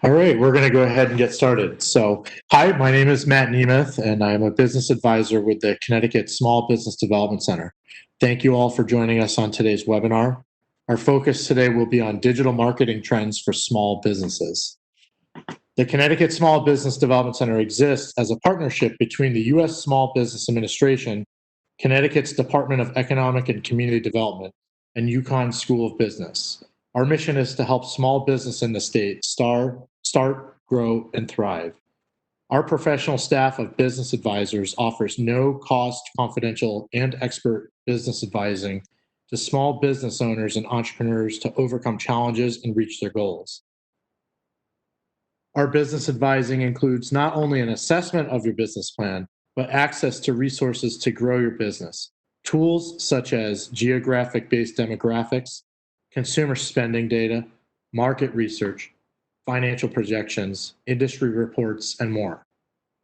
All right, we're going to go ahead and get started. So, hi, my name is Matt Nemeth, and I am a business advisor with the Connecticut Small Business Development Center. Thank you all for joining us on today's webinar. Our focus today will be on digital marketing trends for small businesses. The Connecticut Small Business Development Center exists as a partnership between the U.S. Small Business Administration, Connecticut's Department of Economic and Community Development, and UConn School of Business. Our mission is to help small business in the state start, grow, and thrive. Our professional staff of business advisors offers no-cost, confidential, and expert business advising to small business owners and entrepreneurs to overcome challenges and reach their goals. Our business advising includes not only an assessment of your business plan, but access to resources to grow your business. Tools such as geographic-based demographics, consumer spending data, market research, financial projections, industry reports, and more.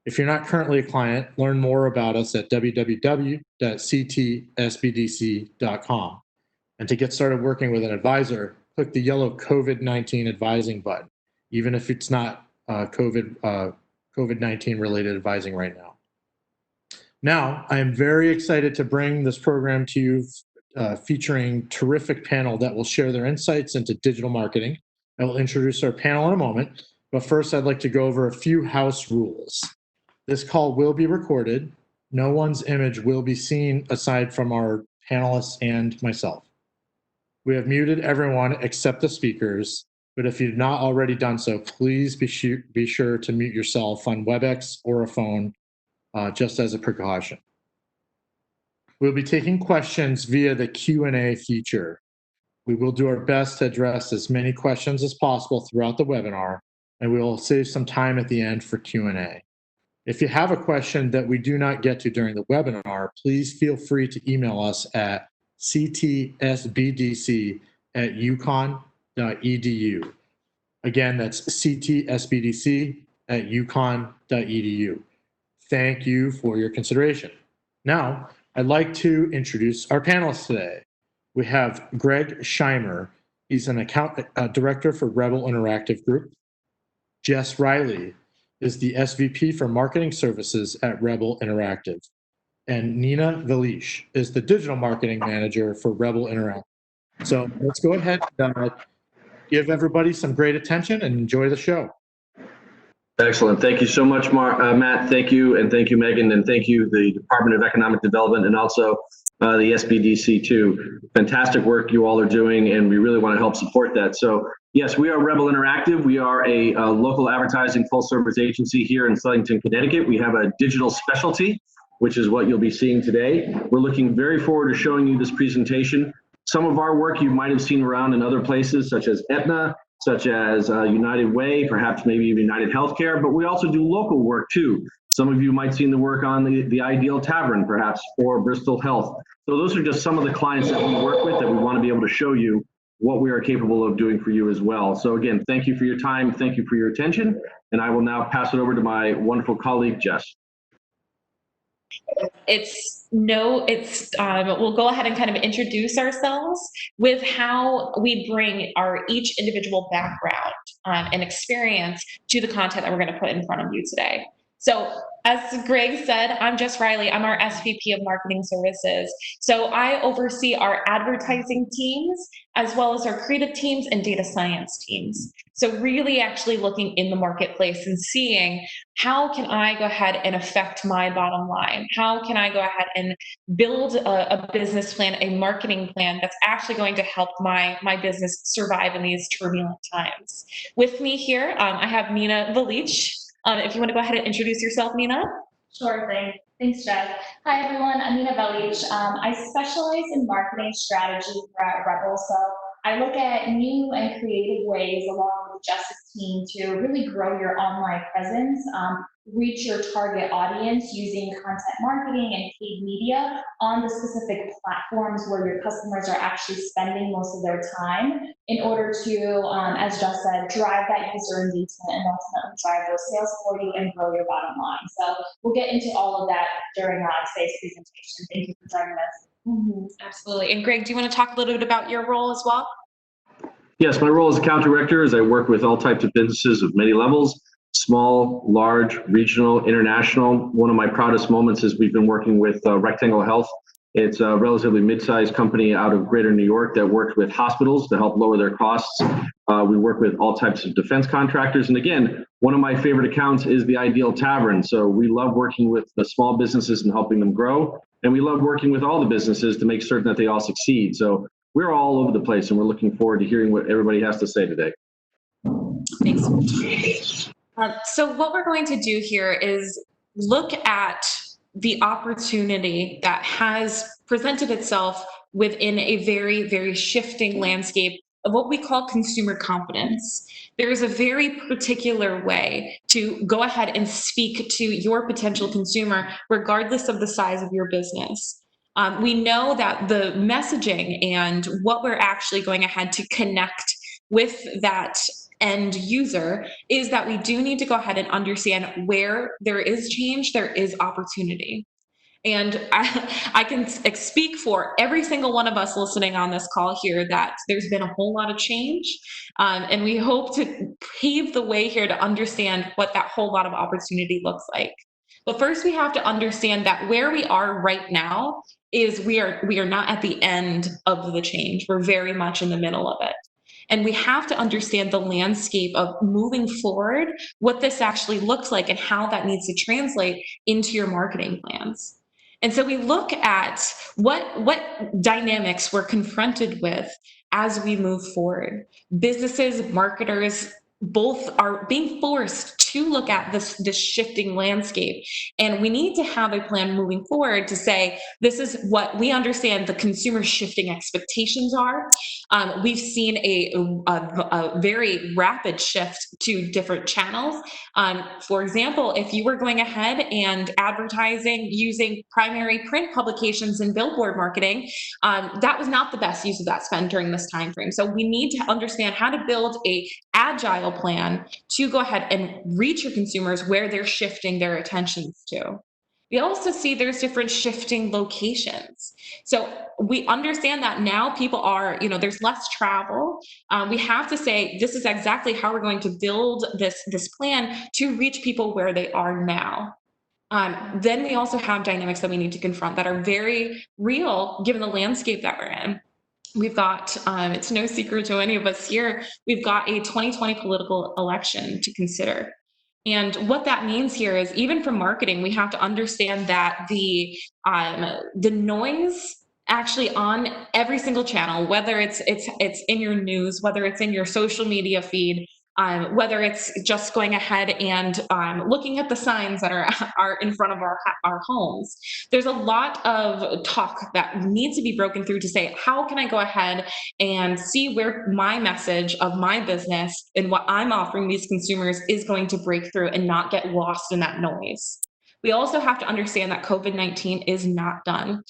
If you're not currently a client, learn more about us at www.ctsbdc.com. And to get started working with an advisor, click the yellow COVID-19 advising button, even if it's not COVID-19 related advising right now. Now, I am very excited to bring this program to you featuring terrific panel that will share their insights into digital marketing. I will introduce our panel in a moment, but first I'd like to go over a few house rules. This call will be recorded. No one's image will be seen aside from our panelists and myself. We have muted everyone except the speakers, but if you've not already done so, please be sure to mute yourself on WebEx or a phone just as a precaution. We'll be taking questions via the Q&A feature. We will do our best to address as many questions as possible throughout the webinar, and we will save some time at the end for Q&A. If you have a question that we do not get to during the webinar, please feel free to email us at ctsbdc@uconn.edu. Again, that's ctsbdc@uconn.edu. Thank you for your consideration. Now, I'd like to introduce our panelists today. We have Greg Scheimer. He's an account director for Rebel Interactive Group. Jess Riley is the SVP for Marketing Services at Rebel Interactive. And Nina Velish is the digital marketing manager for Rebel Interactive. So let's go ahead and give everybody some great attention and enjoy the show. Excellent. Thank you so much, Matt. Thank you, and thank you, Megan, and thank you, the Department of Economic Development, and also the SBDC too. Fantastic work you all are doing, and we really want to help support that. So, yes, we are Rebel Interactive. We are a local advertising full-service agency here in Southington, Connecticut. We have a digital specialty, which is what you'll be seeing today. We're looking very forward to showing you this presentation. Some of our work you might have seen around in other places, such as Aetna, such as United Way, perhaps maybe even United Healthcare, but we also do local work too. Some of you might have seen the work on the Ideal Tavern, perhaps, or Bristol Health. So those are just some of the clients that we work with that we want to be able to show you what we are capable of doing for you as well. So again, thank you for your time, thank you for your attention, and I will now pass it over to my wonderful colleague, Jess. We'll go ahead and kind of introduce ourselves with how we bring our each individual background and experience to the content that we're going to put in front of you today. So as Greg said, I'm Jess Riley. I'm our SVP of Marketing Services. So I oversee our advertising teams, as well as our creative teams and data science teams. So really actually looking in the marketplace and seeing how can I go ahead and affect my bottom line? How can I go ahead and build a business plan, a marketing plan that's actually going to help my business survive in these turbulent times? With me here, I have Nina Velish. If you want to go ahead and introduce yourself, Nina. Sure thing. Thanks, Jess. Hi, everyone. I'm Nina Velish. I specialize in marketing strategy for at Rebel. So I look at new and creative ways, along with Jess's team, to really grow your online presence, reach your target audience using content marketing and paid media on the specific platforms where your customers are actually spending most of their time in order to, as Jess said, drive that user engagement and ultimately drive those sales for you and grow your bottom line. So we'll get into all of that during today's presentation. Thank you for joining us. Absolutely. And Greg, do you want to talk a little bit about your role as well? Yes, my role as account director is I work with all types of businesses of many levels, small, large, regional, international. One of my proudest moments is we've been working with Rectangle Health. It's a relatively mid-sized company out of Greater New York that works with hospitals to help lower their costs. We work with all types of defense contractors. And again, one of my favorite accounts is the Ideal Tavern. So we love working with the small businesses and helping them grow. And we love working with all the businesses to make certain that they all succeed. So we're all over the place, and we're looking forward to hearing what everybody has to say today. Thanks. So what we're going to do here is look at the opportunity that has presented itself within a very, very shifting landscape of what we call consumer confidence. There is a very particular way to go ahead and speak to your potential consumer, regardless of the size of your business. We know that the messaging and what we're actually going ahead to connect with that end user is that we do need to go ahead and understand where there is change, there is opportunity. And I can speak for every single one of us listening on this call here that there's been a whole lot of change. And we hope to pave the way here to understand what that whole lot of opportunity looks like. But first, we have to understand that where we are right now is we are not at the end of the change. We're very much in the middle of it. And we have to understand the landscape of moving forward, what this actually looks like, and how that needs to translate into your marketing plans. And so we look at what dynamics we're confronted with as we move forward. Businesses, marketers, both are being forced to look at this shifting landscape. And we need to have a plan moving forward to say, this is what we understand the consumer shifting expectations are. We've seen a very rapid shift to different channels. For example, if you were going ahead and advertising using primary print publications and billboard marketing, that was not the best use of that spend during this time frame. So we need to understand how to build a agile plan to go ahead and reach your consumers where they're shifting their attentions to. We also see there's different shifting locations. So we understand that now people are, there's less travel. We have to say, this is exactly how we're going to build this plan to reach people where they are now. Then we also have dynamics that we need to confront that are very real given the landscape that we're in. We've got, it's no secret to any of us here, we've got a 2020 political election to consider. And what that means here is, even from marketing, we have to understand that the noise actually on every single channel, whether it's in your news, whether it's in your social media feed, whether it's just going ahead and looking at the signs that are in front of our homes. There's a lot of talk that needs to be broken through to say, how can I go ahead and see where my message of my business and what I'm offering these consumers is going to break through and not get lost in that noise. We also have to understand that COVID-19 is not done.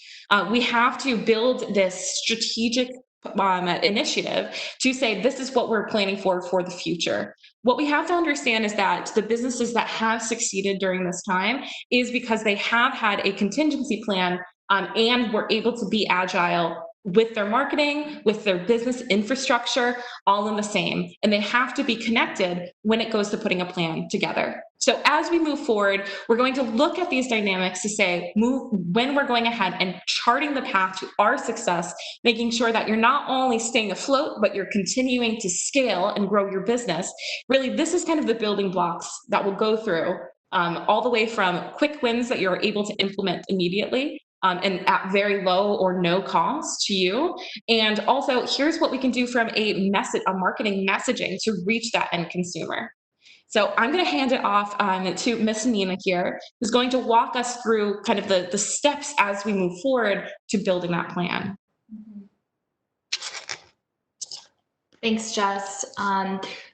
We have to build this strategic initiative to say, this is what we're planning for the future. What we have to understand is that the businesses that have succeeded during this time is because they have had a contingency plan and were able to be agile with their marketing, with their business infrastructure, all in the same. And they have to be connected when it goes to putting a plan together. So as we move forward, we're going to look at these dynamics to say, when we're going ahead and charting the path to our success, making sure that you're not only staying afloat, but you're continuing to scale and grow your business. Really, this is kind of the building blocks that we'll go through all the way from quick wins that you're able to implement immediately, and at very low or no cost to you. And also, here's what we can do from a marketing messaging to reach that end consumer. So I'm going to hand it off to Miss Nina here, who's going to walk us through kind of the steps as we move forward to building that plan. Thanks, Jess.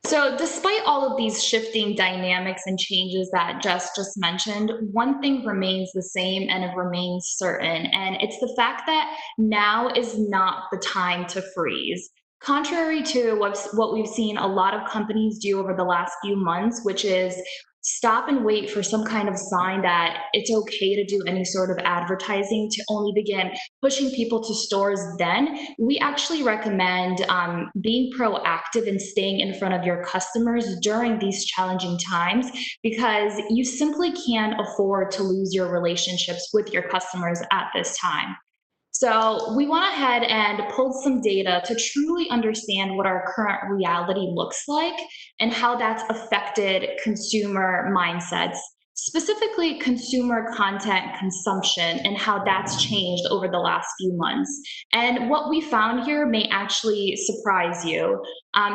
So despite all of these shifting dynamics and changes that Jess just mentioned, one thing remains the same and it remains certain, and it's the fact that now is not the time to freeze. Contrary to what we've seen a lot of companies do over the last few months, which is stop and wait for some kind of sign that it's okay to do any sort of advertising to only begin pushing people to stores, then we actually recommend being proactive and staying in front of your customers during these challenging times, because you simply can't afford to lose your relationships with your customers at this time. So we went ahead and pulled some data to truly understand what our current reality looks like and how that's affected consumer mindsets, specifically consumer content consumption, and how that's changed over the last few months. And what we found here may actually surprise you.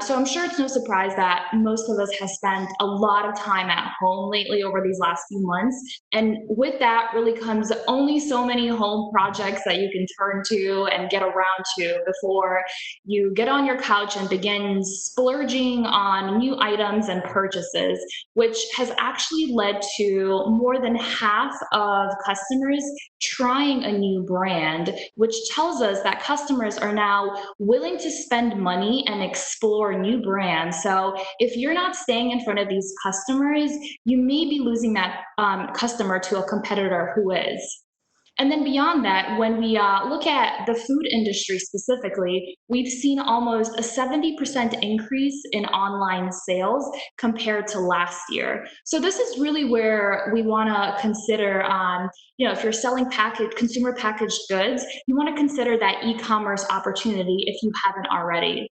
So I'm sure it's no surprise that most of us have spent a lot of time at home lately over these last few months. And with that really comes only so many home projects that you can turn to and get around to before you get on your couch and begin splurging on new items and purchases, which has actually led to more than half of customers trying a new brand, which tells us that customers are now willing to spend money and explore new brands. So if you're not staying in front of these customers, you may be losing that customer to a competitor who is. And then beyond that, when we look at the food industry specifically, we've seen almost a 70% increase in online sales compared to last year. So this is really where we want to consider, if you're selling consumer packaged goods, you want to consider that e-commerce opportunity if you haven't already.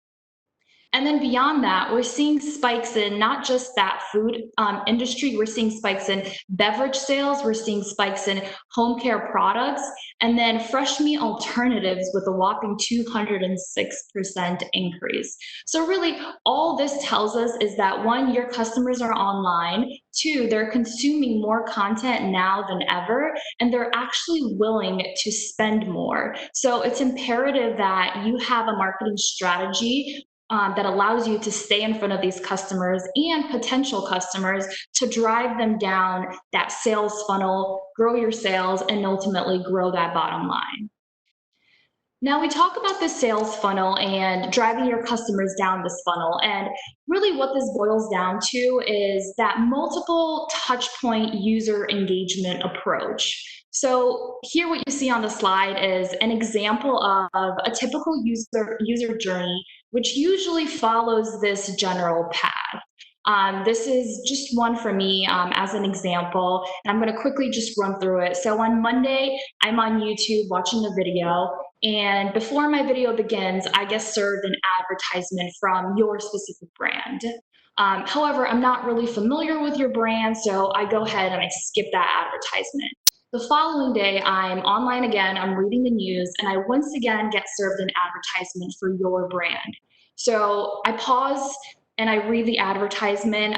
And then beyond that, we're seeing spikes in not just that food industry, we're seeing spikes in beverage sales, we're seeing spikes in home care products, and then fresh meat alternatives with a whopping 206% increase. So really, all this tells us is that one, your customers are online, two, they're consuming more content now than ever, and they're actually willing to spend more. So it's imperative that you have a marketing strategy that allows you to stay in front of these customers and potential customers to drive them down that sales funnel, grow your sales, and ultimately grow that bottom line. Now, we talk about the sales funnel and driving your customers down this funnel. And really, what this boils down to is that multiple touch point user engagement approach. So, here, what you see on the slide is an example of a typical user journey, which usually follows this general path. This is just one for me as an example, and I'm going to quickly just run through it. So on Monday, I'm on YouTube watching a video, and before my video begins, I get served an advertisement from your specific brand. However, I'm not really familiar with your brand, so I go ahead and I skip that advertisement. The following day, I'm online again, I'm reading the news, and I once again get served an advertisement for your brand. So I pause and I read the advertisement,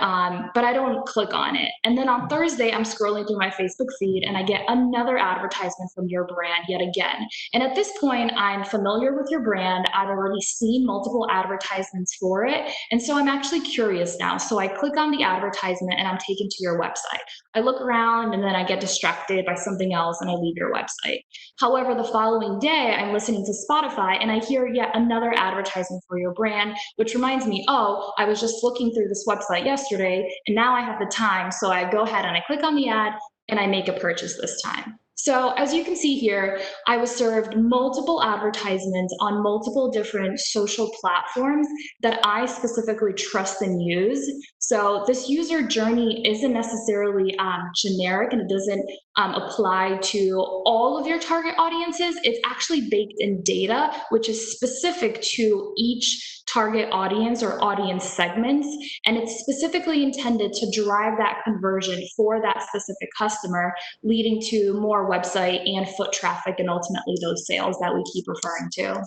but I don't click on it. And then on Thursday, I'm scrolling through my Facebook feed and I get another advertisement from your brand yet again. And at this point, I'm familiar with your brand. I've already seen multiple advertisements for it. And so I'm actually curious now. So I click on the advertisement and I'm taken to your website. I look around and then I get distracted by something else and I leave your website. However, the following day, I'm listening to Spotify and I hear yet another advertisement for your brand, which reminds me, oh, I was just looking through this website yesterday and now I have the time. So I go ahead and I click on the ad and I make a purchase this time. So as you can see here, I was served multiple advertisements on multiple different social platforms that I specifically trust and use. So this user journey isn't necessarily generic and it doesn't apply to all of your target audiences. It's actually baked in data, which is specific to each target audience or audience segments. And it's specifically intended to drive that conversion for that specific customer, leading to more website and foot traffic and ultimately those sales that we keep referring to.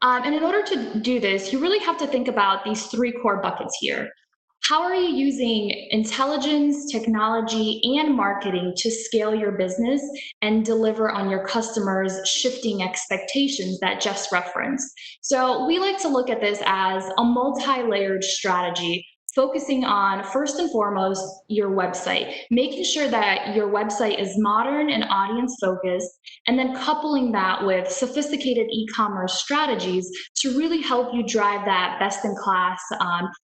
And in order to do this, you really have to think about these three core buckets here. How are you using intelligence, technology, and marketing to scale your business and deliver on your customers' shifting expectations that Jess referenced? So we like to look at this as a multi-layered strategy, focusing on, first and foremost, your website, making sure that your website is modern and audience focused, and then coupling that with sophisticated e-commerce strategies to really help you drive that best-in-class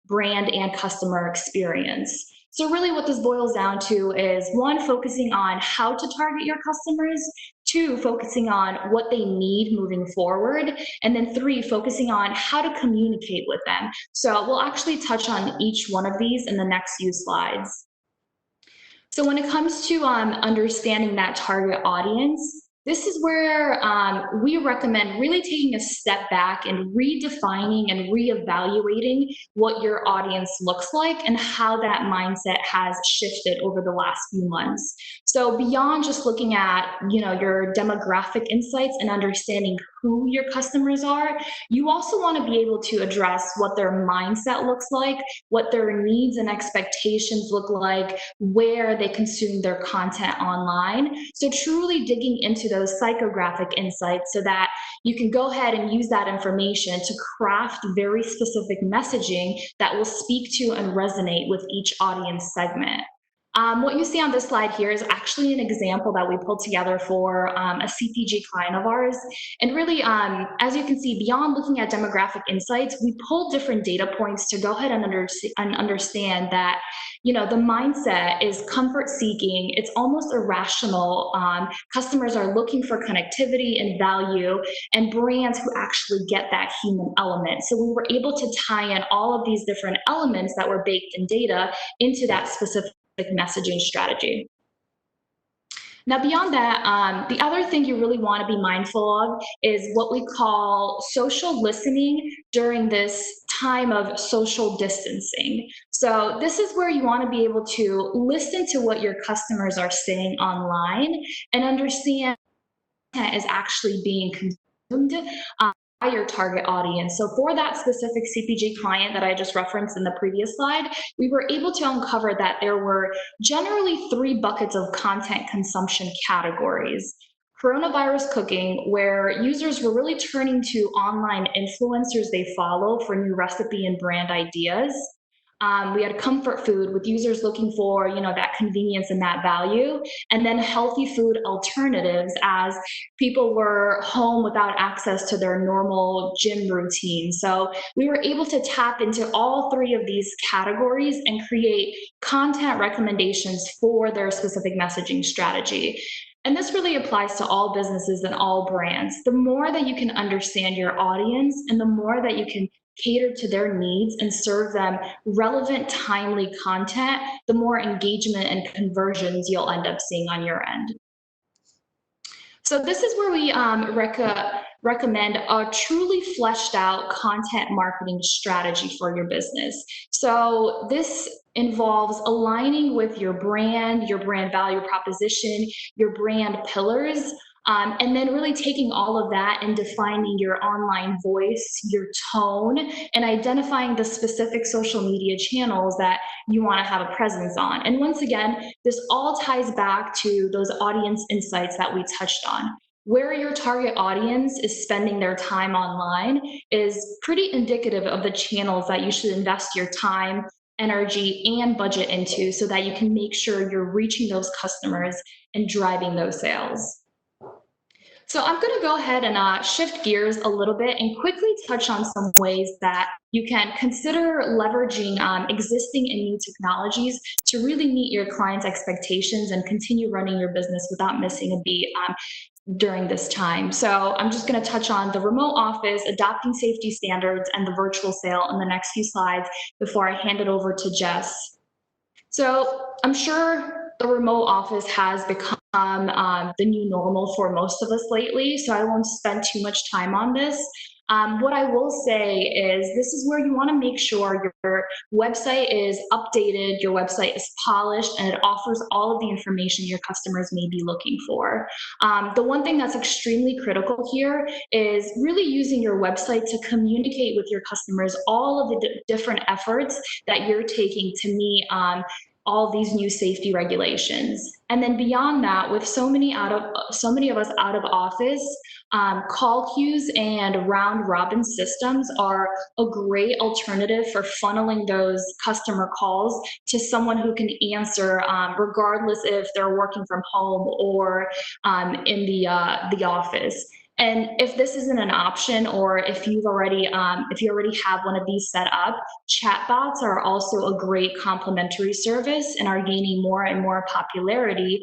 brand and customer experience. So really what this boils down to is one, focusing on how to target your customers, two, focusing on what they need moving forward, and then three, focusing on how to communicate with them. So we'll actually touch on each one of these in the next few slides. So when it comes to understanding that target audience, this is where we recommend really taking a step back and redefining and reevaluating what your audience looks like and how that mindset has shifted over the last few months. So beyond just looking at, your demographic insights and understanding who your customers are, you also want to be able to address what their mindset looks like, what their needs and expectations look like, where they consume their content online. So truly digging into those psychographic insights so that you can go ahead and use that information to craft very specific messaging that will speak to and resonate with each audience segment. What you see on this slide here is actually an example that we pulled together for a CPG client of ours. And really, as you can see, beyond looking at demographic insights, we pulled different data points to go ahead and understand that, the mindset is comfort seeking. It's almost irrational. Customers are looking for connectivity and value, and brands who actually get that human element. So we were able to tie in all of these different elements that were baked in data into that specific messaging strategy. Now, beyond that, the other thing you really want to be mindful of is what we call social listening during this time of social distancing. So this is where you want to be able to listen to what your customers are saying online and understand content is actually being consumed by your target audience. So for that specific CPG client that I just referenced in the previous slide, we were able to uncover that there were generally 3 buckets of content consumption categories. Coronavirus cooking, where users were really turning to online influencers they follow for new recipe and brand ideas. We had comfort food with users looking for, that convenience and that value, and then healthy food alternatives as people were home without access to their normal gym routine. So we were able to tap into all 3 of these categories and create content recommendations for their specific messaging strategy. And this really applies to all businesses and all brands. The more that you can understand your audience and the more that you can cater to their needs and serve them relevant, timely content, the more engagement and conversions you'll end up seeing on your end. So this is where we recommend a truly fleshed out content marketing strategy for your business. So this involves aligning with your brand value proposition, your brand pillars, and then really taking all of that and defining your online voice, your tone, and identifying the specific social media channels that you want to have a presence on. And once again, this all ties back to those audience insights that we touched on. Where your target audience is spending their time online is pretty indicative of the channels that you should invest your time, energy, and budget into so that you can make sure you're reaching those customers and driving those sales. So I'm going to go ahead and shift gears a little bit and quickly touch on some ways that you can consider leveraging existing and new technologies to really meet your clients' expectations and continue running your business without missing a beat during this time. So I'm just going to touch on the remote office, adopting safety standards, and the virtual sale in the next few slides before I hand it over to Jess. So I'm sure the remote office has become the new normal for most of us lately, so I won't spend too much time on this. What I will say is this is where you want to make sure your website is updated, your website is polished, and it offers all of the information your customers may be looking for. The one thing that's extremely critical here is really using your website to communicate with your customers all of the different efforts that you're taking to meet all these new safety regulations. And then beyond that, with so many of us out of office, call queues and round robin systems are a great alternative for funneling those customer calls to someone who can answer, regardless if they're working from home or in the office. And if this isn't an option, or if you already have one of these set up, chatbots are also a great complementary service and are gaining more and more popularity,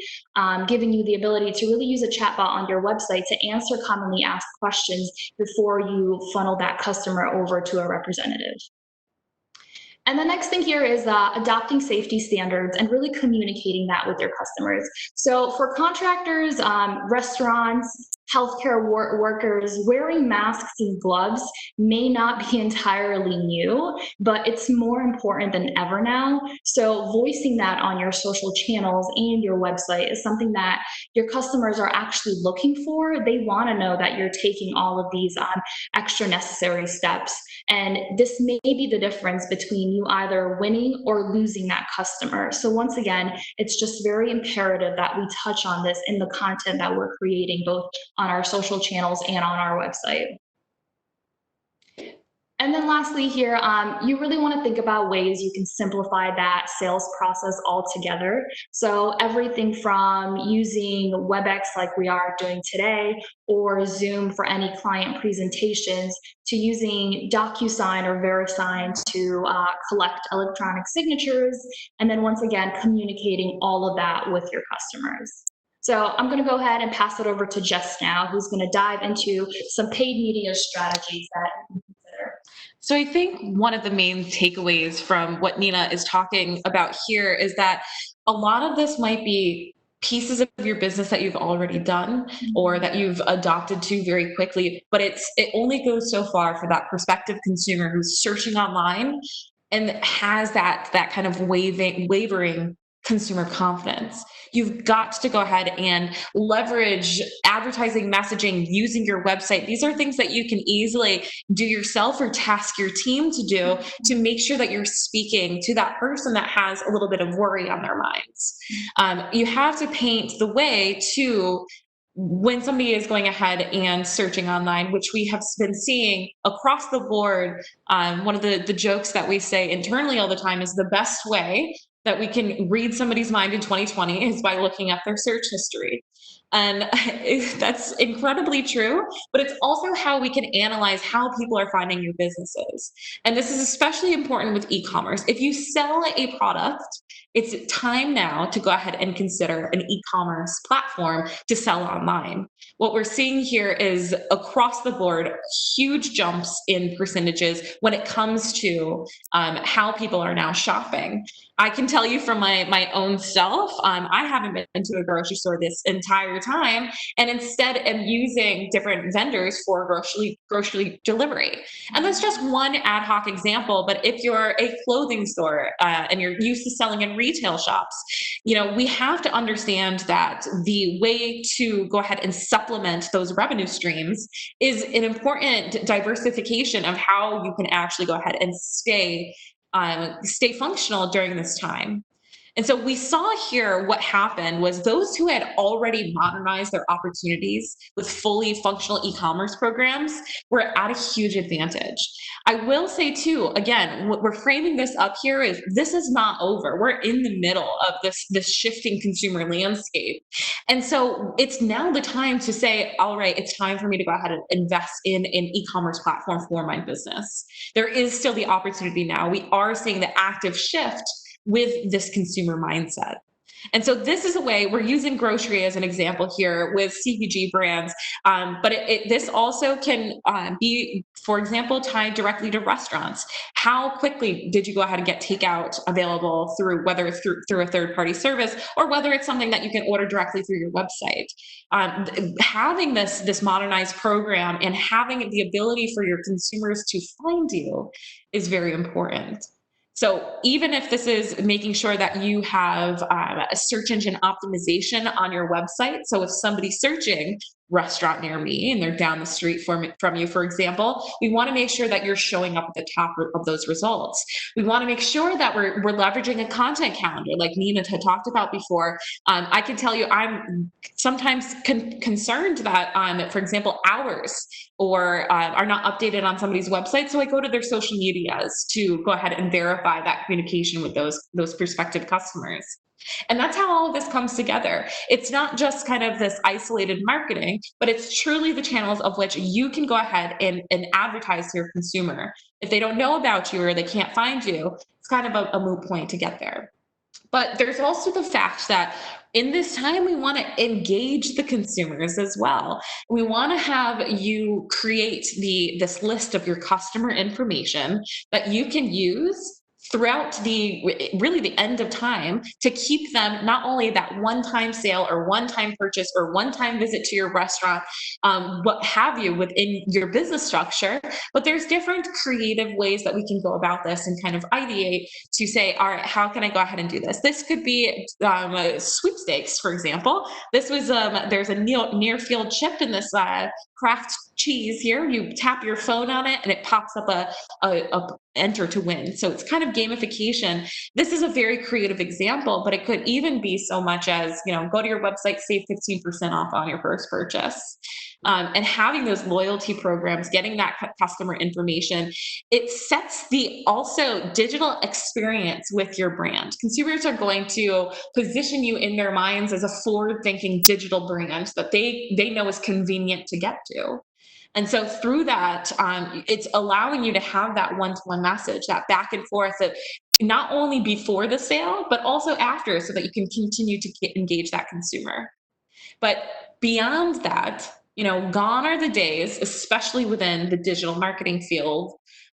giving you the ability to really use a chatbot on your website to answer commonly asked questions before you funnel that customer over to a representative. And the next thing here is adopting safety standards and really communicating that with your customers. So for contractors, restaurants, healthcare workers, wearing masks and gloves may not be entirely new, but it's more important than ever now. So voicing that on your social channels and your website is something that your customers are actually looking for. They want to know that you're taking all of these extra necessary steps. And this may be the difference between you either winning or losing that customer. So once again, it's just very imperative that we touch on this in the content that we're creating, both on our social channels and on our website. And then lastly here, you really want to think about ways you can simplify that sales process altogether. So everything from using WebEx like we are doing today, or Zoom for any client presentations, to using DocuSign or VeriSign to collect electronic signatures, and then once again, communicating all of that with your customers. So I'm going to go ahead and pass it over to Jess now, who's going to dive into some paid media strategies that you can consider. So I think one of the main takeaways from what Nina is talking about here is that a lot of this might be pieces of your business that you've already done or that you've adopted to very quickly, but it only goes so far for that prospective consumer who's searching online and has that kind of wavering consumer confidence. You've got to go ahead and leverage advertising messaging using your website. These are things that you can easily do yourself or task your team to do to make sure that you're speaking to that person that has a little bit of worry on their minds. You have to paint the way to when somebody is going ahead and searching online, which we have been seeing across the board. One of the jokes that we say internally all the time is the best way that we can read somebody's mind in 2020 is by looking at their search history. And that's incredibly true, but it's also how we can analyze how people are finding your businesses. And this is especially important with e-commerce. If you sell a product, it's time now to go ahead and consider an e-commerce platform to sell online. What we're seeing here is across the board, huge jumps in percentages when it comes to how people are now shopping. I can tell you from my own self, I haven't been to a grocery store this entire time, and instead am using different vendors for grocery delivery. And that's just one ad hoc example. But if you're a clothing store and you're used to selling in retail shops, we have to understand that the way to go ahead and supplement those revenue streams is an important diversification of how you can actually go ahead and stay functional during this time. And so we saw here what happened was those who had already modernized their opportunities with fully functional e-commerce programs were at a huge advantage. I will say too, again, what we're framing this up here is this is not over. We're in the middle of this shifting consumer landscape. And so it's now the time to say, all right, it's time for me to go ahead and invest in an e-commerce platform for my business. There is still the opportunity now. We are seeing the active shift with this consumer mindset. And so this is a way we're using grocery as an example here with CPG brands, but this also can be, for example, tied directly to restaurants. How quickly did you go ahead and get takeout available through whether it's through a third-party service or whether it's something that you can order directly through your website? Having this modernized program and having the ability for your consumers to find you is very important. So even if this is making sure that you have a search engine optimization on your website, so if somebody's searching restaurant near me and they're down the street from you, for example, we want to make sure that you're showing up at the top of those results. We want to make sure that we're leveraging a content calendar like Nina had talked about before. I can tell you I'm sometimes concerned that, for example, hours or are not updated on somebody's website. So I go to their social medias to go ahead and verify that communication with those prospective customers. And that's how all of this comes together. It's not just kind of this isolated marketing, but it's truly the channels of which you can go ahead and advertise to your consumer. If they don't know about you or they can't find you, it's kind of a moot point to get there. But there's also the fact that in this time, we want to engage the consumers as well. We want to have you create this list of your customer information that you can use throughout the end of time to keep them not only that one-time sale or one-time purchase or one-time visit to your restaurant, what have you, within your business structure, but there's different creative ways that we can go about this and kind of ideate to say, all right, how can I go ahead and do this? This could be sweepstakes, for example. This was there's a near field chip in this craft cheese here. You tap your phone on it and it pops up a enter to win. So it's kind of gamification. This is a very creative example, but it could even be so much as, go to your website, save 15% off on your first purchase. And having those loyalty programs, getting that customer information, it sets the also digital experience with your brand. Consumers are going to position you in their minds as a forward-thinking digital brand that they know is convenient to get to. And so through that, it's allowing you to have that one-to-one message, that back and forth of not only before the sale, but also after, so that you can continue to engage that consumer. But beyond that, gone are the days, especially within the digital marketing field,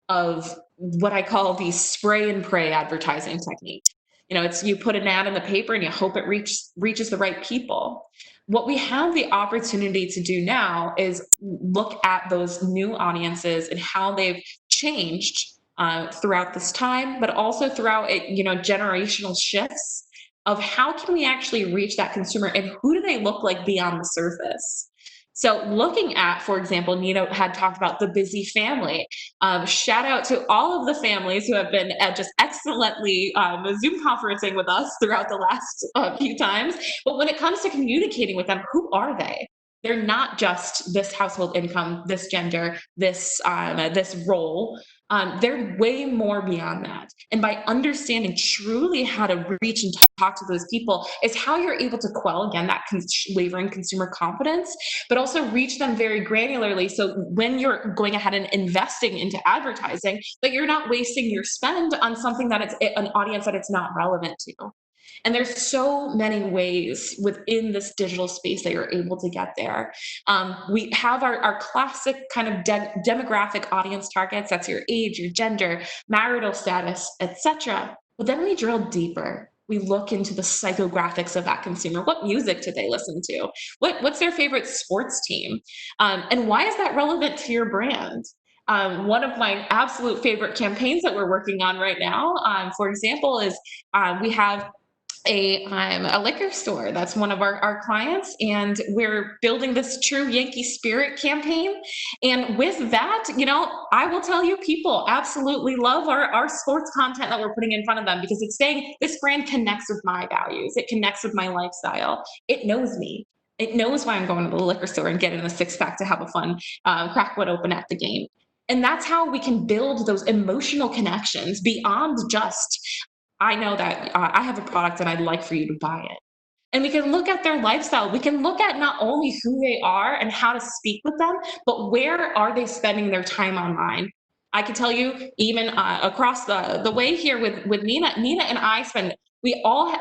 of what I call the spray and pray advertising technique. It's you put an ad in the paper and you hope it reaches the right people. What we have the opportunity to do now is look at those new audiences and how they've changed throughout this time, but also throughout generational shifts of how can we actually reach that consumer and who do they look like beyond the surface. So looking at, for example, Nina had talked about the busy family. Shout out to all of the families who have been just excellently Zoom conferencing with us throughout the last few times. But when it comes to communicating with them, who are they? They're not just this household income, this gender, this role. They're way more beyond that. And by understanding truly how to reach and talk to those people is how you're able to quell, again, that wavering consumer confidence, but also reach them very granularly. So when you're going ahead and investing into advertising, that you're not wasting your spend on something that it's an audience that it's not relevant to. And there's so many ways within this digital space that you're able to get there. We have our classic kind of demographic audience targets. That's your age, your gender, marital status, etc. But then we drill deeper. We look into the psychographics of that consumer. What music do they listen to? What's their favorite sports team? And why is that relevant to your brand? One of my absolute favorite campaigns that we're working on right now, for example, is we have a liquor store that's one of our clients, and we're building this true Yankee spirit campaign. And with that, I will tell you, people absolutely love our sports content that we're putting in front of them, because it's saying this brand connects with my values, it connects with my lifestyle, it knows me. It knows why I'm going to the liquor store and getting a six-pack to have a fun crackwood open at the game. And that's how we can build those emotional connections beyond just, I know that I have a product and I'd like for you to buy it. And we can look at their lifestyle. We can look at not only who they are and how to speak with them, but where are they spending their time online. I can tell you, even across the way here with Nina and I spend,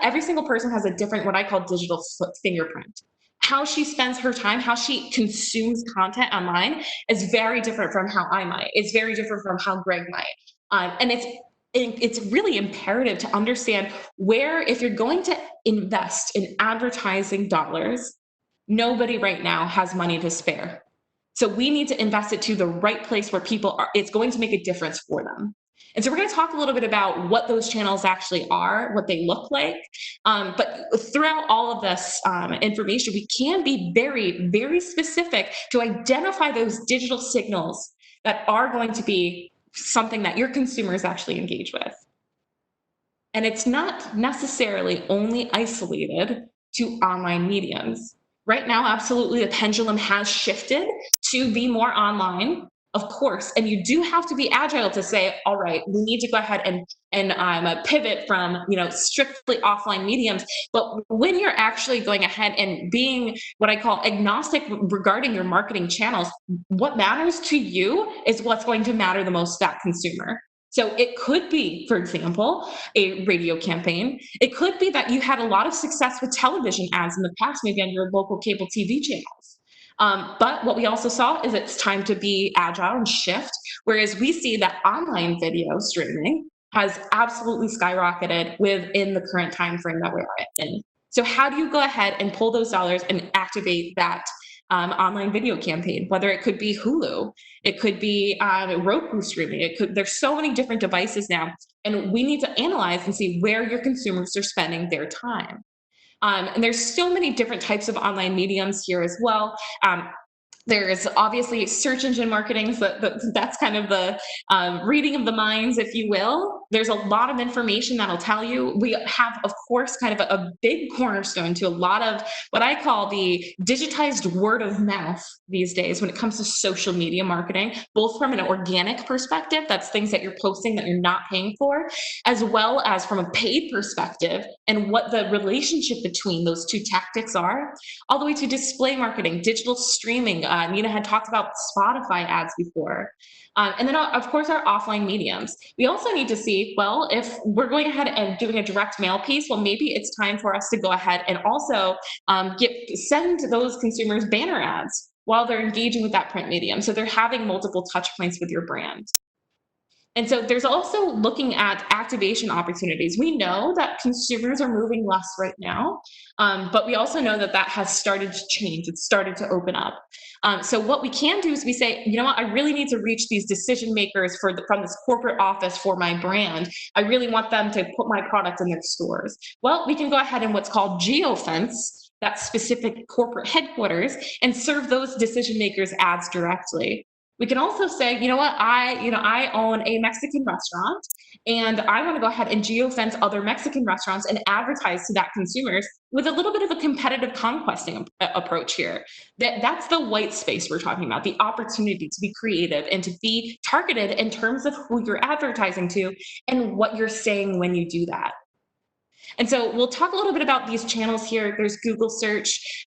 every single person has a different, what I call digital fingerprint. How she spends her time, how she consumes content online is very different from how I might. It's very different from how Greg might. And it's really imperative to understand where, if you're going to invest in advertising dollars, nobody right now has money to spare. So we need to invest it to the right place where it's going to make a difference for them. And so we're going to talk a little bit about what those channels actually are, what they look like. But throughout all of this information, we can be very, very specific to identify those digital signals that are going to be something that your consumers actually engage with. And it's not necessarily only isolated to online mediums. Right now, absolutely, the pendulum has shifted to be more online. of course. And you do have to be agile to say, all right, we need to go ahead and pivot from strictly offline mediums. But when you're actually going ahead and being what I call agnostic regarding your marketing channels, what matters to you is what's going to matter the most to that consumer. So it could be, for example, a radio campaign. It could be that you had a lot of success with television ads in the past, maybe on your local cable TV channels. But what we also saw is it's time to be agile and shift, whereas we see that online video streaming has absolutely skyrocketed within the current time frame that we're in. So how do you go ahead and pull those dollars and activate that online video campaign? Whether it could be Hulu, it could be Roku streaming. There's so many different devices now, and we need to analyze and see where your consumers are spending their time. And there's so many different types of online mediums here as well. There's obviously search engine marketing, so that's kind of the reading of the minds, if you will. There's a lot of information that'll tell you. We have, of course, kind of a big cornerstone to a lot of what I call the digitized word of mouth these days when it comes to social media marketing, both from an organic perspective, that's things that you're posting that you're not paying for, as well as from a paid perspective and what the relationship between those two tactics are, all the way to display marketing, digital streaming. Nina had talked about Spotify ads before. And then, of course, our offline mediums. We also need to see, well, if we're going ahead and doing a direct mail piece, well, maybe it's time for us to go ahead and also send those consumers banner ads while they're engaging with that print medium. So they're having multiple touch points with your brand. And so there's also looking at activation opportunities. We know that consumers are moving less right now, but we also know that has started to change. It's started to open up. So what we can do is we say, you know what, I really need to reach these decision makers from this corporate office for my brand. I really want them to put my product in their stores. Well, we can go ahead and what's called geofence that specific corporate headquarters and serve those decision makers ads directly. We can also say, you know what, I own a Mexican restaurant and I want to go ahead and geofence other Mexican restaurants and advertise to that consumers with a little bit of a competitive conquesting approach here. That's the white space we're talking about, the opportunity to be creative and to be targeted in terms of who you're advertising to and what you're saying when you do that. And so we'll talk a little bit about these channels here. There's Google search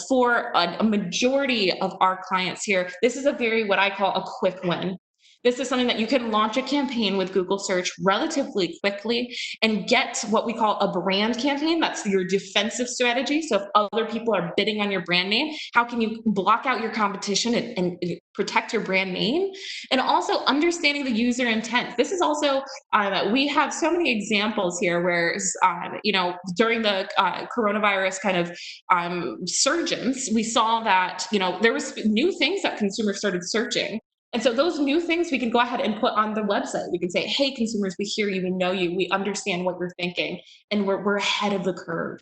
for a majority of our clients here. This is a very, what I call a quick win. This is something that you can launch a campaign with Google search relatively quickly and get what we call a brand campaign. That's your defensive strategy. So if other people are bidding on your brand name, how can you block out your competition and protect your brand name? And also understanding the user intent. This is also, we have so many examples here where, during the coronavirus kind of surgence, we saw that, there was new things that consumers started searching. And so those new things we can go ahead and put on the website. We can say, hey, consumers, we hear you, we know you, we understand what you're thinking, and we're ahead of the curve.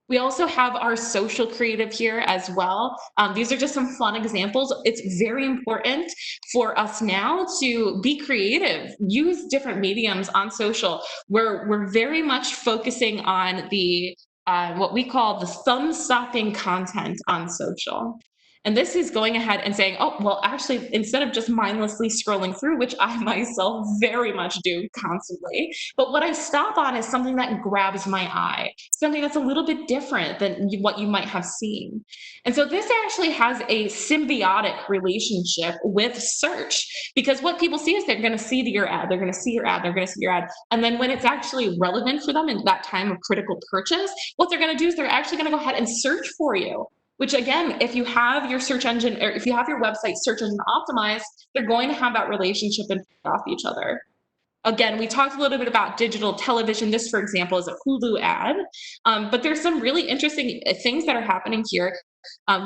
We also have our social creative here as well. These are just some fun examples. It's very important for us now to be creative, use different mediums on social. We're very much focusing on the what we call the thumb-stopping content on social. And this is going ahead and saying, oh, well, actually, instead of just mindlessly scrolling through, which I myself very much do constantly, but what I stop on is something that grabs my eye, something that's a little bit different than what you might have seen. And so this actually has a symbiotic relationship with search, because what people see is they're going to see your ad, they're going to see your ad, they're going to see your ad. And then when it's actually relevant for them in that time of critical purchase, what they're going to do is they're actually going to go ahead and search for you. Which again, if you have your search engine or if you have your website search engine optimized, they're going to have that relationship and feed off each other. Again, we talked a little bit about digital television. This, for example, is a Hulu ad, but there's some really interesting things that are happening here.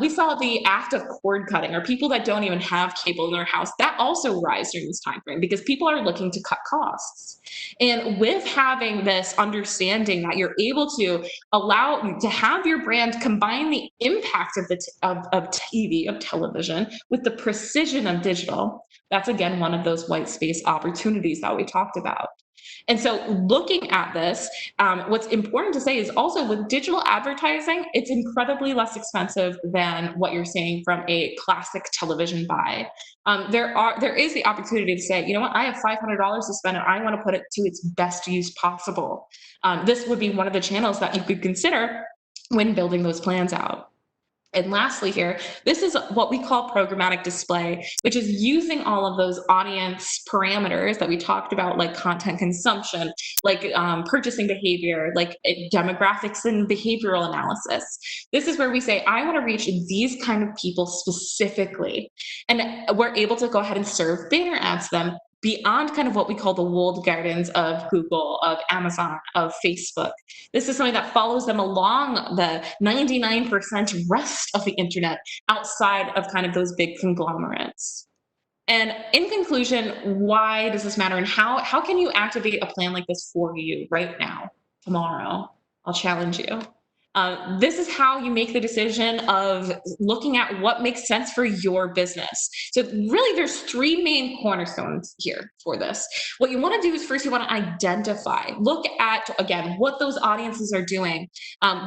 We saw the act of cord cutting, or people that don't even have cable in their house, that also rise during this time frame because people are looking to cut costs. And with having this understanding that you're able to allow to have your brand combine the impact of TV, of television, with the precision of digital, that's again one of those white space opportunities that we talked about. And so looking at this, what's important to say is also with digital advertising, it's incredibly less expensive than what you're seeing from a classic television buy. There is the opportunity to say, you know what, I have $500 to spend and I want to put it to its best use possible. This would be one of the channels that you could consider when building those plans out. And lastly here, this is what we call programmatic display, which is using all of those audience parameters that we talked about, like content consumption, like purchasing behavior, like demographics and behavioral analysis. This is where we say, I want to reach these kind of people specifically. And we're able to go ahead and serve banner ads to them beyond kind of what we call the walled gardens of Google, of Amazon, of Facebook. This is something that follows them along the 99% rest of the internet outside of kind of those big conglomerates. And in conclusion, why does this matter and how can you activate a plan like this for you right now, tomorrow? I'll challenge you. This is how you make the decision of looking at what makes sense for your business. So really there's three main cornerstones here for this. What you want to do is first you want to identify, look at, again, what those audiences are doing.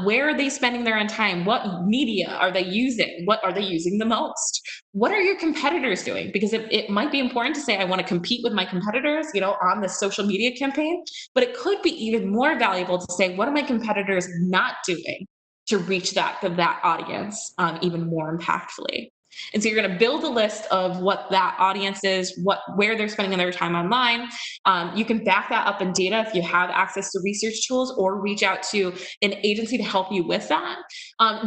Where are they spending their own time? What media are they using? What are they using the most? What are your competitors doing? Because it might be important to say, I want to compete with my competitors, on the social media campaign, but it could be even more valuable to say, what are my competitors not doing to reach that audience even more impactfully? And so you're going to build a list of what that audience is, where they're spending their time online. You can back that up in data if you have access to research tools, or reach out to an agency to help you with that.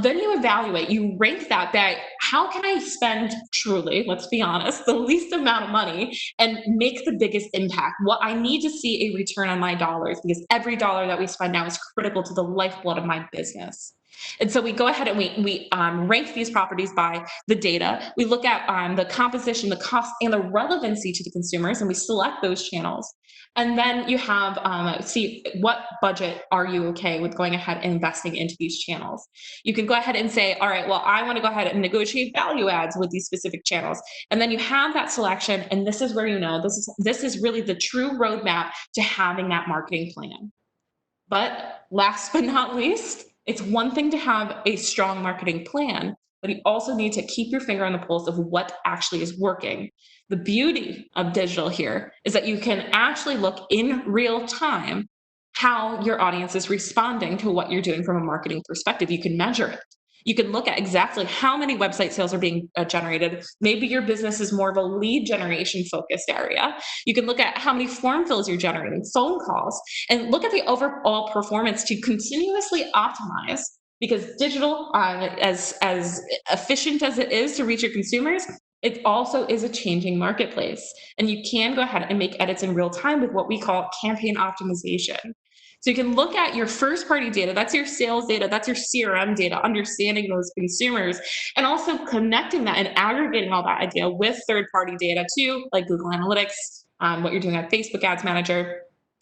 Then you evaluate, you rank that by how can I spend truly, let's be honest, the least amount of money and make the biggest impact. What I need to see a return on my dollars, because every dollar that we spend now is critical to the lifeblood of my business. And so we go ahead and we rank these properties by the data. We look at the composition, the cost, and the relevancy to the consumers, and we select those channels. And then you have, see what budget are you okay with going ahead and investing into these channels. You can go ahead and say, all right, well, I want to go ahead and negotiate value adds with these specific channels. And then you have that selection, and this is where this is really the true roadmap to having that marketing plan. But last but not least, it's one thing to have a strong marketing plan, but you also need to keep your finger on the pulse of what actually is working. The beauty of digital here is that you can actually look in real time how your audience is responding to what you're doing from a marketing perspective. You can measure it. You can look at exactly how many website sales are being generated. Maybe your business is more of a lead generation focused area. You can look at how many form fills you're generating, phone calls, and look at the overall performance to continuously optimize, because digital, as efficient as it is to reach your consumers, it also is a changing marketplace. And you can go ahead and make edits in real time with what we call campaign optimization. So you can look at your first party data, that's your sales data, that's your CRM data, understanding those consumers, and also connecting that and aggregating all that idea with third party data too, like Google Analytics, what you're doing at Facebook Ads Manager.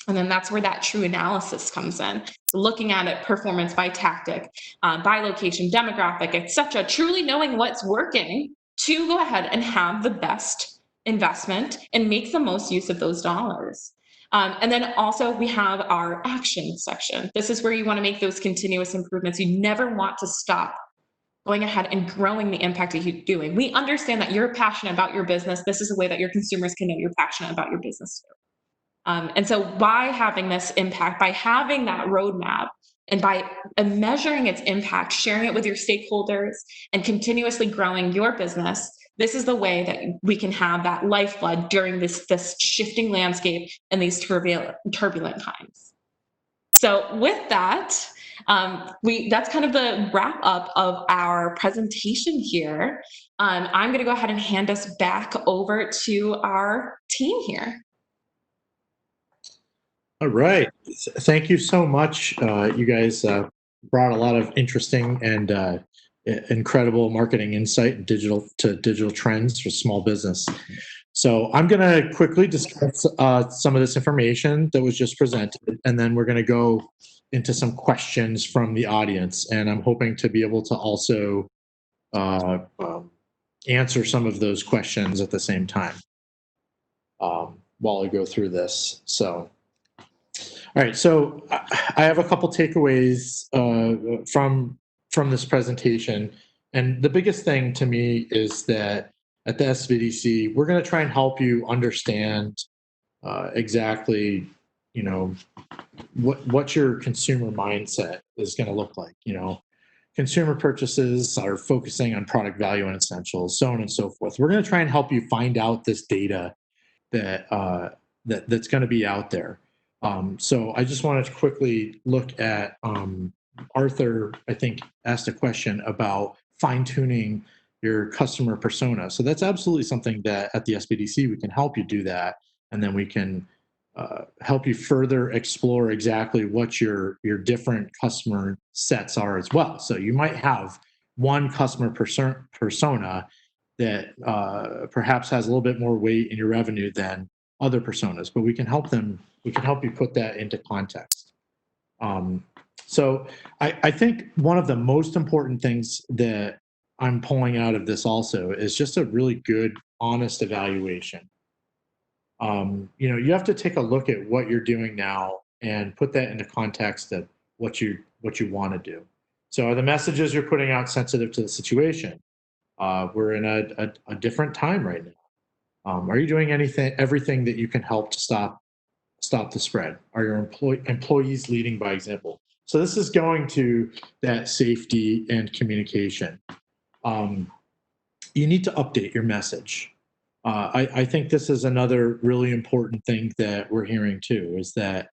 And then that's where that true analysis comes in. Looking at it performance by tactic, by location, demographic, etc. Truly knowing what's working to go ahead and have the best investment and make the most use of those dollars. And then also we have our action section. This is where you want to make those continuous improvements. You never want to stop going ahead and growing the impact that you're doing. We understand that you're passionate about your business. This is a way that your consumers can know you're passionate about your business too. And so by having this impact, by having that roadmap, and by measuring its impact, sharing it with your stakeholders, and continuously growing your business, this is the way that we can have that lifeblood during this shifting landscape and these turbulent times. So with that, that's kind of the wrap up of our presentation here. I'm going to go ahead and hand us back over to our team here. All right. Thank you so much. You guys brought a lot of interesting and incredible marketing insight digital trends for small business. So I'm going to quickly discuss some of this information that was just presented, and then we're going to go into some questions from the audience. And I'm hoping to be able to also answer some of those questions at the same time while I go through this. So All right, so I have a couple takeaways from this presentation, and the biggest thing to me is that at the SBDC, we're going to try and help you understand exactly, you know, what your consumer mindset is going to look like. You know, consumer purchases are focusing on product value and essentials, so on and so forth. We're going to try and help you find out this data that's going to be out there. So I just wanted to quickly look at Arthur. I think asked a question about fine tuning your customer persona. So that's absolutely something that at the SBDC we can help you do that, and then we can help you further explore exactly what your different customer sets are as well. So you might have one customer persona that perhaps has a little bit more weight in your revenue than other personas, but we can help you put that into context. So I think one of the most important things that I'm pulling out of this also is just a really good, honest evaluation. You know, you have to take a look at what you're doing now and put that into context of what you want to do. So are the messages you're putting out sensitive to the situation? We're in a different time right now. Are you doing everything that you can help to stop the spread? Are your employees leading by example? So this is going to that safety and communication. You need to update your message. I think this is another really important thing that we're hearing too, is that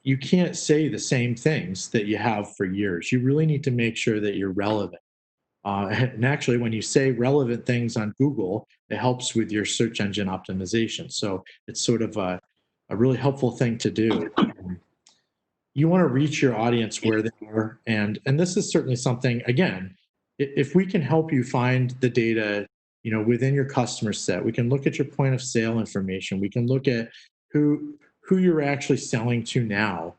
you can't say the same things that you have for years. You really need to make sure that you're relevant. And actually, when you say relevant things on Google, it helps with your search engine optimization. So it's sort of a really helpful thing to do. You want to reach your audience where they are, and this is certainly something. Again, if we can help you find the data, you know, within your customer set, we can look at your point of sale information. We can look at who you're actually selling to now.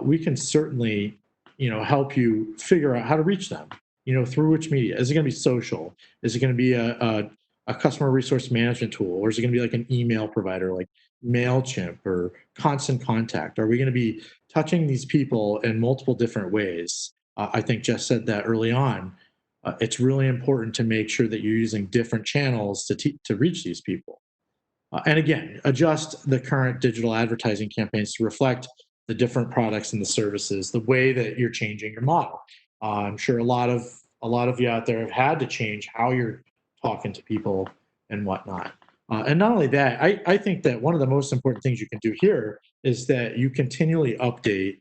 We can certainly, you know, help you figure out how to reach them. You know, through which media? Is it going to be social? Is it going to be a customer resource management tool, or is it going to be like an email provider like Mailchimp or Constant Contact? Are we going to be touching these people in multiple different ways? I think Jess said that early on. It's really important to make sure that you're using different channels to reach these people. And again, adjust the current digital advertising campaigns to reflect the different products and the services, the way that you're changing your model. I'm sure a lot of you out there have had to change how you're talking to people and whatnot. And not only that, I think that one of the most important things you can do here is that you continually update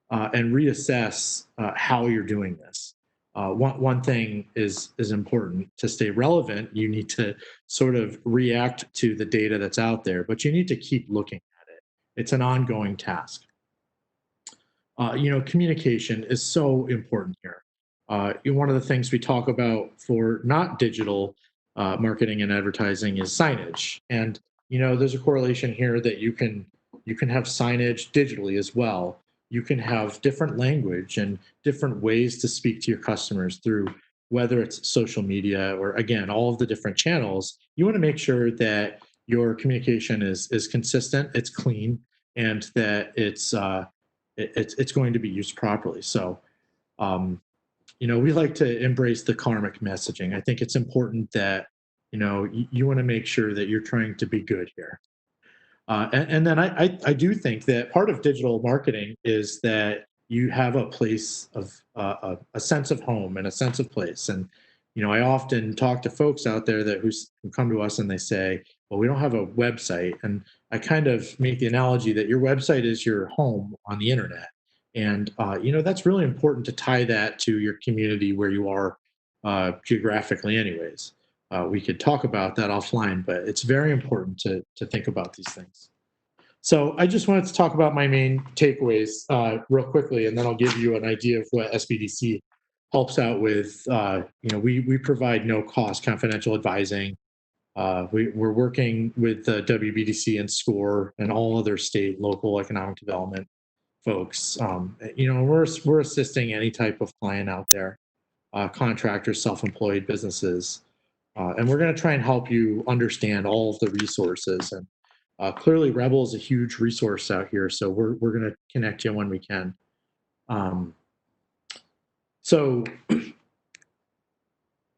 and reassess how you're doing this. One thing is important to stay relevant. You need to sort of react to the data that's out there, but you need to keep looking at it. It's an ongoing task. You know, communication is so important here. One of the things we talk about for not digital marketing and advertising is signage, and you know, there's a correlation here that you can have signage digitally as well. You can have different language and different ways to speak to your customers through whether it's social media or again all of the different channels. You want to make sure that your communication is consistent, it's clean, and that it's going to be used properly. So, you know, we like to embrace the karmic messaging. I think it's important that, you know, you want to make sure that you're trying to be good here. And then I do think that part of digital marketing is that you have a place of a sense of home and a sense of place. And you know, I often talk to folks out there who come to us and they say, "Well, we don't have a website." And I kind of make the analogy that your website is your home on the internet, and you know, that's really important to tie that to your community where you are geographically, anyways. We could talk about that offline, but it's very important to think about these things. So I just wanted to talk about my main takeaways real quickly, and then I'll give you an idea of what SBDC helps out with. You know, we provide no cost confidential advising. We're working with the WBDC and SCORE and all other state, local economic development folks. You know, we're assisting any type of client out there, contractors, self-employed businesses. And we're going to try and help you understand all of the resources and Clearly, Rebel is a huge resource out here, so we're going to connect you when we can. So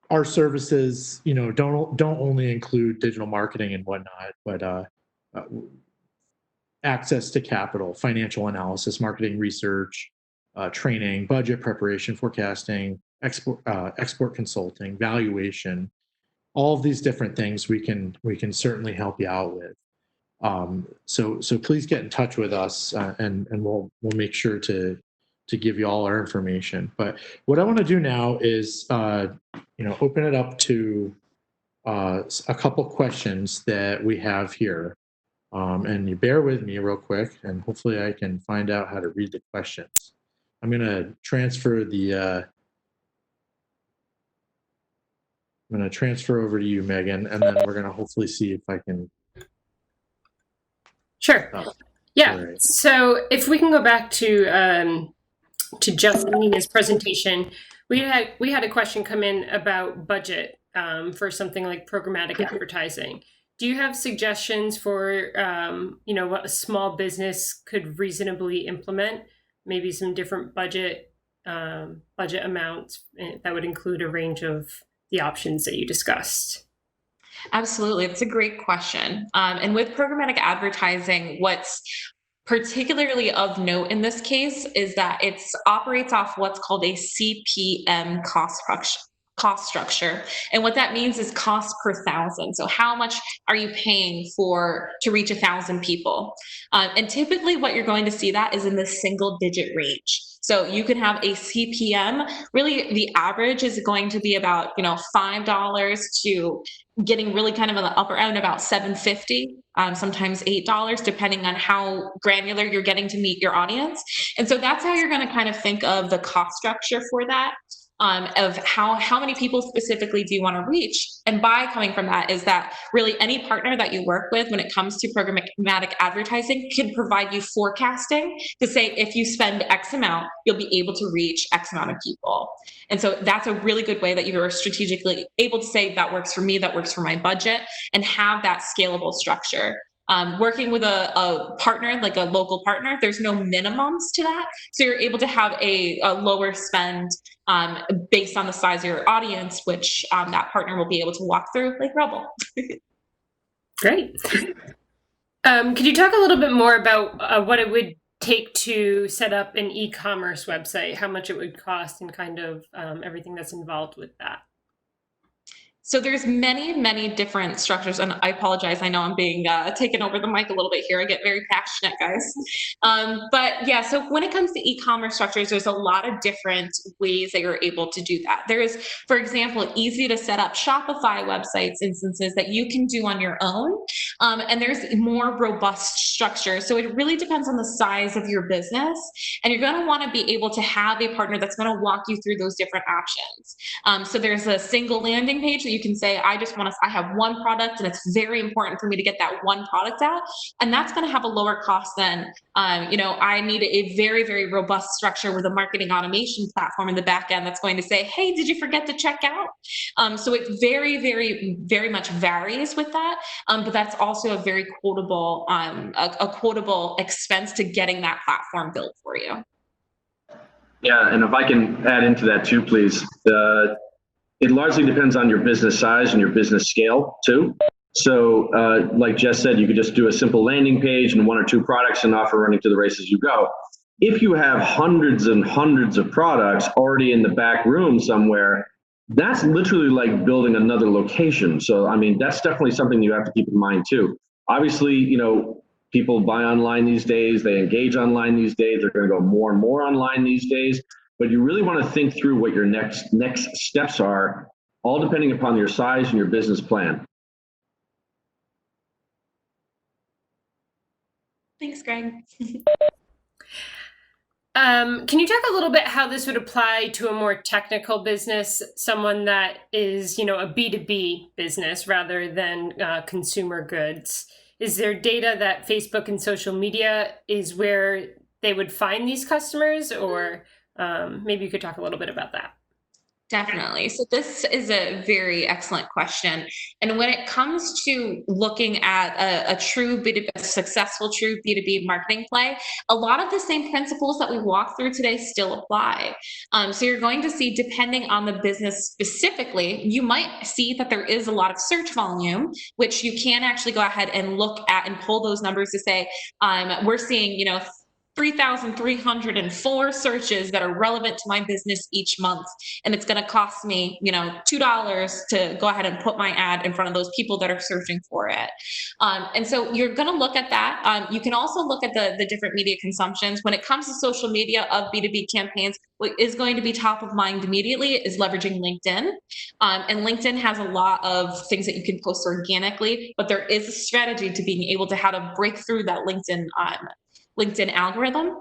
our services, don't only include digital marketing and whatnot, but access to capital, financial analysis, marketing research, training, budget preparation, forecasting, export consulting, valuation, all of these different things we can certainly help you out with. So please get in touch with us, and we'll make sure to give you all our information. But what I want to do now is open it up to a couple questions that we have here. And you bear with me real quick, and hopefully I can find out how to read the questions. I'm going to transfer over to you, Megan, and then we're going to hopefully see if I can. Sure. Oh, yeah. right. So if we can go back to Jeff and Nina's presentation, we had a question come in about budget for something like programmatic advertising. Do you have suggestions for what a small business could reasonably implement? Maybe some different budget amounts that would include a range of the options that you discussed. Absolutely. That's a great question. And with programmatic advertising, what's particularly of note in this case is that it operates off what's called a CPM cost structure. And what that means is cost per thousand. So how much are you paying to reach 1,000 people? And typically what you're going to see that is in the single digit range. So you can have a CPM, really the average is going to be about, $5 to getting really kind of on the upper end, about $7.50, sometimes $8, depending on how granular you're getting to meet your audience. And so that's how you're going to kind of think of the cost structure for that. Of how many people specifically do you want to reach? And by coming from that is that really any partner that you work with when it comes to programmatic advertising can provide you forecasting to say if you spend X amount, you'll be able to reach X amount of people. And so that's a really good way that you are strategically able to say that works for me, that works for my budget, and have that scalable structure. Working with a partner, like a local partner, there's no minimums to that. So you're able to have a lower spend based on the size of your audience, which that partner will be able to walk through like Rebel. Great. Could you talk a little bit more about what it would take to set up an e-commerce website, how much it would cost, and kind of everything that's involved with that? So there's many different structures, and I apologize. I know I'm being taken over the mic a little bit here. I get very passionate, guys. But yeah, so when it comes to e-commerce structures, there's a lot of different ways that you're able to do that. There's, for example, easy to set up Shopify websites instances that you can do on your own. And there's more robust structure. So it really depends on the size of your business. And you're going to want to be able to have a partner that's going to walk you through those different options. So there's a single landing page that you can say, I have one product and it's very important for me to get that one product out. And that's going to have a lower cost than, I need a very robust structure with a marketing automation platform in the back end that's going to say, hey, did you forget to check out? So it very much varies with that. But that's also a very quotable, quotable expense to getting that platform built for you. Yeah, and if I can add into that too, please. It largely depends on your business size and your business scale too. So like Jess said, you could just do a simple landing page and one or two products and off and running to the races you go. If you have hundreds and hundreds of products already in the back room somewhere, that's literally like building another location. So, I mean, that's definitely something you have to keep in mind too. Obviously, people buy online these days, they engage online these days, they're going to go more and more online these days. But you really want to think through what your next steps are, all depending upon your size and your business plan. Thanks, Greg. Can you talk a little bit how this would apply to a more technical business, someone that is, a B2B business rather than consumer goods? Is there data that Facebook and social media is where they would find these customers, or maybe you could talk a little bit about that? Definitely. So this is a very excellent question. And when it comes to looking at a true B2B, a successful true B2B marketing play, a lot of the same principles that we walked through today still apply. So you're going to see, depending on the business specifically, you might see that there is a lot of search volume, which you can actually go ahead and look at and pull those numbers to say, we're seeing, 3,304 searches that are relevant to my business each month. And it's going to cost me, $2 to go ahead and put my ad in front of those people that are searching for it. And so you're going to look at that. You can also look at the different media consumptions. When it comes to social media of B2B campaigns, what is going to be top of mind immediately is leveraging LinkedIn. And LinkedIn has a lot of things that you can post organically, but there is a strategy to being able to how to break through that LinkedIn algorithm.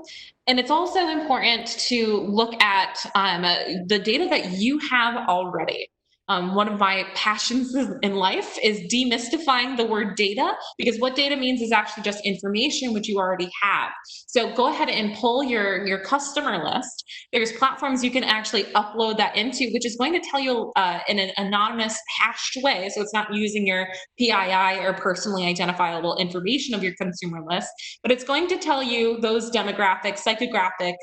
And it's also important to look at the data that you have already. One of my passions in life is demystifying the word data, because what data means is actually just information which you already have. So go ahead and pull your customer list. There's platforms you can actually upload that into, which is going to tell you in an anonymous hashed way. So it's not using your PII or personally identifiable information of your consumer list, but it's going to tell you those demographics, psychographic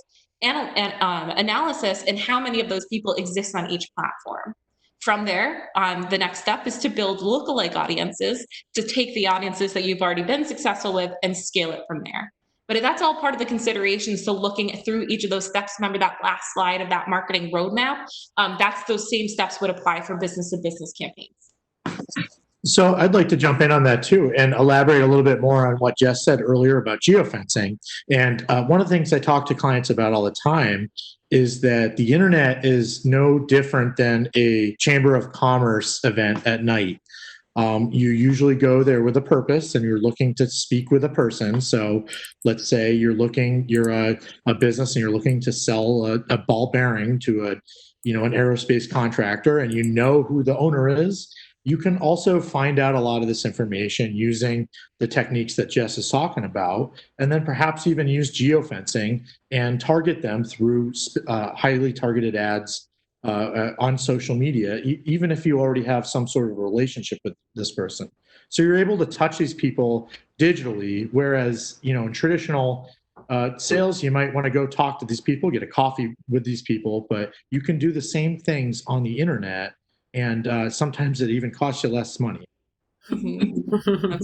analysis, and how many of those people exist on each platform. From there, the next step is to build lookalike audiences, to take the audiences that you've already been successful with and scale it from there. But that's all part of the considerations. So looking through each of those steps, remember that last slide of that marketing roadmap, that's those same steps would apply for business to business campaigns. So I'd like to jump in on that too and elaborate a little bit more on what Jess said earlier about geofencing. And one of the things I talk to clients about all the time is that the internet is no different than a chamber of commerce event at night. You usually go there with a purpose and you're looking to speak with a person. So let's say you're a business and you're looking to sell a ball bearing to an aerospace contractor, and you know who the owner is. You can also find out a lot of this information using the techniques that Jess is talking about, and then perhaps even use geofencing and target them through highly targeted ads on social media, even if you already have some sort of relationship with this person. So you're able to touch these people digitally, whereas in traditional sales, you might want to go talk to these people, get a coffee with these people, but you can do the same things on the internet. And sometimes it even costs you less money. Mm-hmm.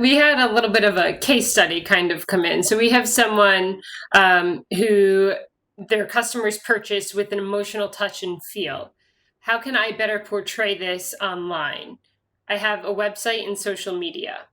We had a little bit of a case study kind of come in. So we have someone who their customers purchase with an emotional touch and feel. How can I better portray this online? I have a website and social media.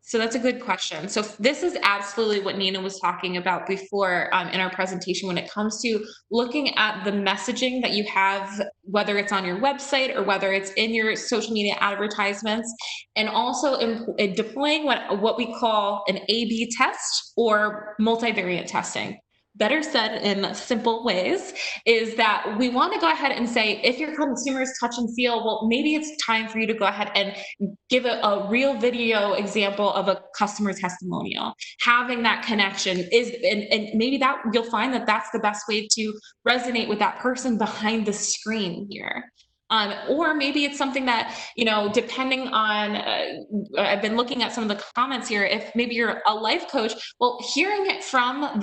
So that's a good question. So this is absolutely what Nina was talking about before in our presentation when it comes to looking at the messaging that you have, whether it's on your website or whether it's in your social media advertisements, and also in deploying what we call an A/B test or multivariate testing. Better said in simple ways, is that we want to go ahead and say, if your consumers touch and feel, well, maybe it's time for you to go ahead and give a real video example of a customer testimonial. Having that connection is, and maybe that you'll find that that's the best way to resonate with that person behind the screen here. Or maybe it's something that, depending on, I've been looking at some of the comments here. If maybe you're a life coach, well, hearing it from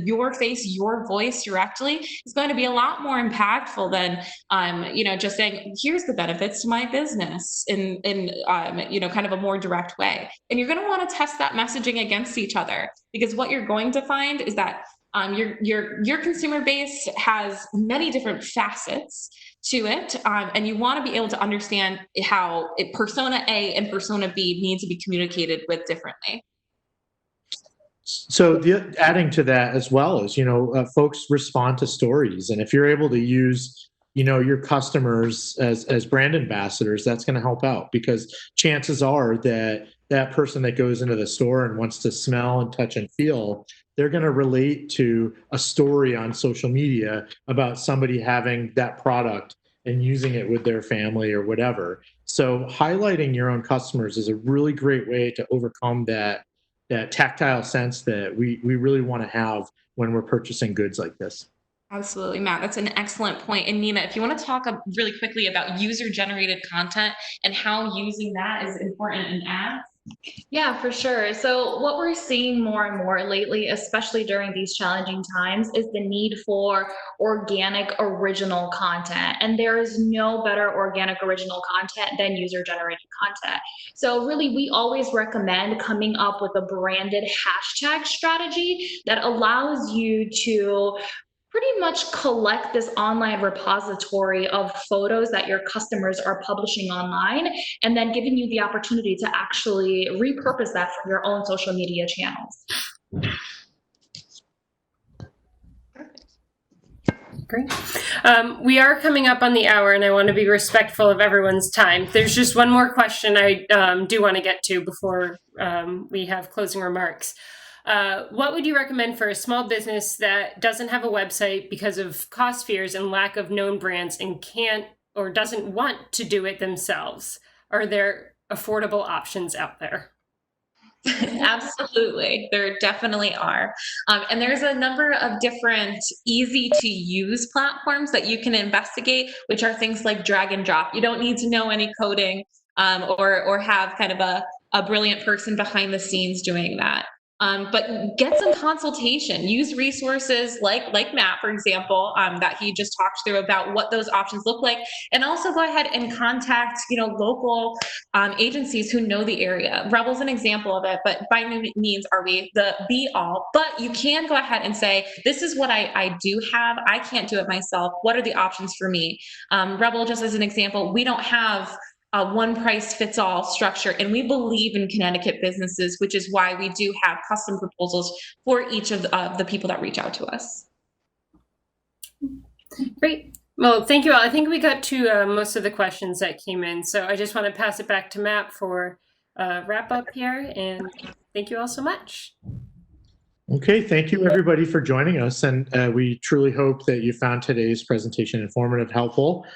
your face, your voice directly is going to be a lot more impactful than, just saying, here's the benefits to my business in kind of a more direct way. And you're going to want to test that messaging against each other, because what you're going to find is that your consumer base has many different facets to it, and you want to be able to understand how persona A and persona B need to be communicated with differently. So adding to that as well is, folks respond to stories, and if you're able to use, your customers as brand ambassadors, that's going to help out, because chances are that that person that goes into the store and wants to smell and touch and feel, they're going to relate to a story on social media about somebody having that product and using it with their family or whatever. So highlighting your own customers is a really great way to overcome that tactile sense that we really want to have when we're purchasing goods like this. Absolutely, Matt. That's an excellent point. And Nina, if you want to talk really quickly about user-generated content and how using that is important in ads. Yeah, for sure. So what we're seeing more and more lately, especially during these challenging times, is the need for organic original content. And there is no better organic original content than user-generated content. So really, we always recommend coming up with a branded hashtag strategy that allows you to pretty much collect this online repository of photos that your customers are publishing online, and then giving you the opportunity to actually repurpose that for your own social media channels. Great. We are coming up on the hour, and I want to be respectful of everyone's time. There's just one more question I do want to get to before we have closing remarks. What would you recommend for a small business that doesn't have a website because of cost fears and lack of known brands and can't or doesn't want to do it themselves? Are there affordable options out there? Absolutely. There definitely are. And there's a number of different easy to use platforms that you can investigate, which are things like drag and drop. You don't need to know any coding or have kind of a brilliant person behind the scenes doing that. But get some consultation. Use resources like Matt, for example, that he just talked through about what those options look like, and also go ahead and contact local agencies who know the area. Rebel's an example of it, but by no means are we the be all. But you can go ahead and say, this is what I do have. I can't do it myself. What are the options for me? Rebel, just as an example, we don't have a one price fits all structure. And we believe in Connecticut businesses, which is why we do have custom proposals for each of the people that reach out to us. Great. Well, thank you all. I think we got to most of the questions that came in. So I just want to pass it back to Matt for wrap up here. And thank you all so much. Okay, thank you everybody for joining us. And we truly hope that you found today's presentation informative, helpful.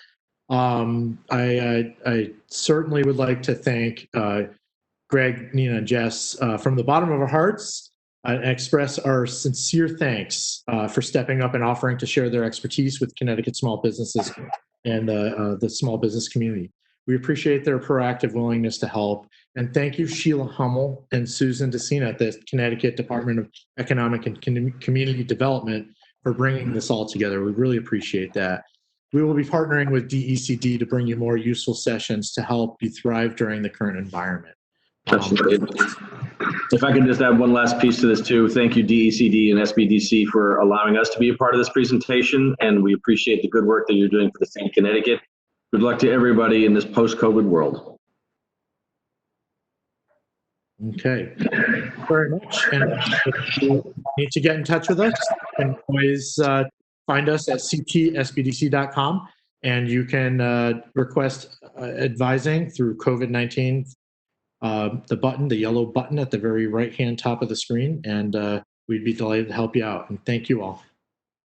I certainly would like to thank Greg, Nina, and Jess from the bottom of our hearts and express our sincere thanks for stepping up and offering to share their expertise with Connecticut small businesses and the small business community. We appreciate their proactive willingness to help. And thank you, Sheila Hummel and Susan DeCina at the Connecticut Department of Economic and Community Development for bringing this all together. We really appreciate that. We will be partnering with DECD to bring you more useful sessions to help you thrive during the current environment. Absolutely. If I could just add one last piece to this too. Thank you, DECD and SBDC, for allowing us to be a part of this presentation, and we appreciate the good work that you're doing for the state of Connecticut. Good luck to everybody in this post-COVID world. Okay, thank you very much. And if you need to get in touch with us, you can always find us at ctsbdc.com, and you can request advising through COVID-19, the yellow button at the very right-hand top of the screen, and we'd be delighted to help you out. And thank you all.